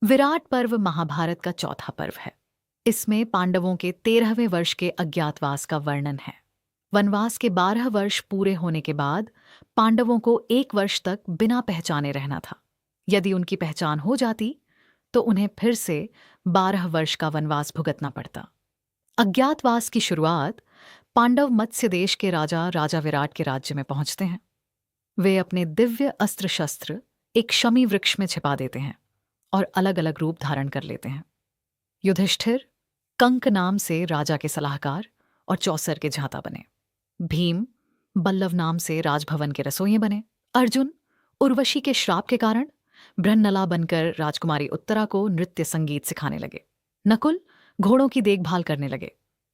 विराट पर्व महाभारत का चौथा पर्व है। इसमें पांडवों के 13वें वर्ष के अज्ञातवास का वर्णन है। वनवास के 12 वर्ष पूरे होने के बाद पांडवों को 1 वर्ष तक बिना पहचाने रहना था। यदि उनकी पहचान हो जाती तो उन्हें फिर से 12 वर्ष का वनवास भुगतना पड़ता। अज्ञातवास की शुरुआत पांडव मत्स्य देश के राजा राजा विराट के राज्य में पहुंचते हैं। वे अपने दिव्य अस्त्र शस्त्र एक शमी वृक्ष में छिपा देते हैं और अलग अलग रूप धारण कर लेते हैं। युधिष्ठिर कंक नाम से राजा के सलाहकार और चौसर के झांता बने। भीम बल्लव नाम से राजभवन के रसोइये बने। अर्जुन उर्वशी के श्राप के कारण बृहन्नला बनकर राजकुमारी उत्तरा को नृत्य संगीत सिखाने लगे। नकुल घोड़ों की देखभाल करने लगे।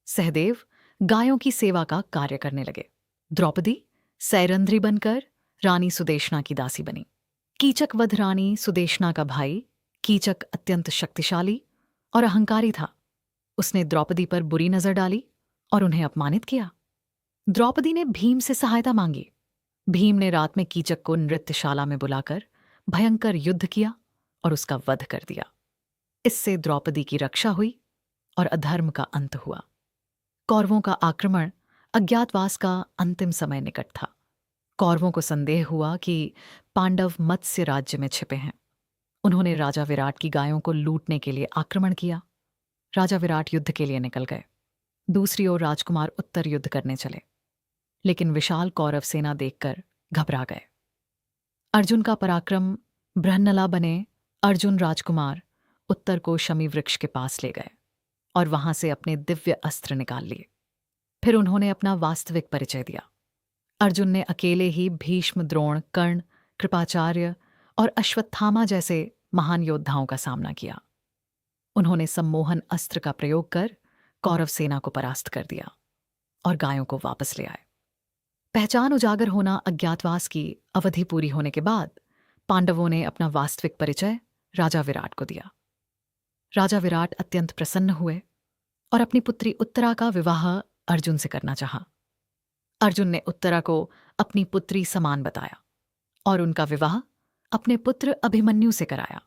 सहदेव गायों की सेवा का कार्य करने लगे। द्रौपदी सैरंध्री बनकर रानी सुदेशना की दासी बनी। कीचक वध रानी सुदेशना का भाई कीचक अत्यंत शक्तिशाली और अहंकारी था। उसने द्रौपदी पर बुरी नजर डाली और उन्हें अपमानित किया। द्रौपदी ने भीम से सहायता मांगी। भीम ने रात में कीचक को नृत्यशाला में बुलाकर भयंकर युद्ध किया और उसका वध कर दिया। इससे द्रौपदी की रक्षा हुई और अधर्म का अंत हुआ। कौरवों का आक्रमण अज्ञातवास का अंतिम समय निकट था। कौरवों को संदेह हुआ कि पांडव मत्स्य राज्य में छिपे हैं। उन्होंने राजा विराट की गायों को लूटने के लिए आक्रमण किया। राजा विराट युद्ध के लिए निकल गए। दूसरी ओर राजकुमार उत्तर युद्ध करने चले, लेकिन विशाल कौरव सेना देखकर घबरा गए। अर्जुन का पराक्रम बृहन्नला बने अर्जुन राजकुमार उत्तर को शमी वृक्ष के पास ले गए और वहां से अपने दिव्य अस्त्र निकाल लिए। फिर उन्होंने अपना वास्तविक परिचय दिया। अर्जुन ने अकेले ही भीष्म, द्रोण, कर्ण, कृपाचार्य और अश्वत्थामा जैसे महान योद्धाओं का सामना किया। उन्होंने सम्मोहन अस्त्र का प्रयोग कर कौरव सेना को परास्त कर दिया और गायों को वापस ले आए। पहचान उजागर होना अज्ञातवास की अवधि पूरी होने के बाद पांडवों ने अपना वास्तविक परिचय राजा विराट को दिया। राजा विराट अत्यंत प्रसन्न हुए और अपनी पुत्री उत्तरा का विवाह अर्जुन से करना चाहा। अर्जुन ने उत्तरा को अपनी पुत्री समान बताया और उनका विवाह अपने पुत्र अभिमन्यु से कराया।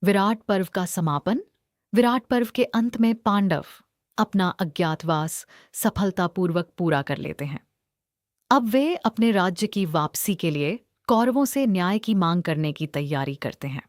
विराट पर्व का समापन विराट पर्व के अंत में पांडव अपना अज्ञातवास सफलतापूर्वक पूरा कर लेते हैं। अब वे अपने राज्य की वापसी के लिए कौरवों से न्याय की मांग करने की तैयारी करते हैं।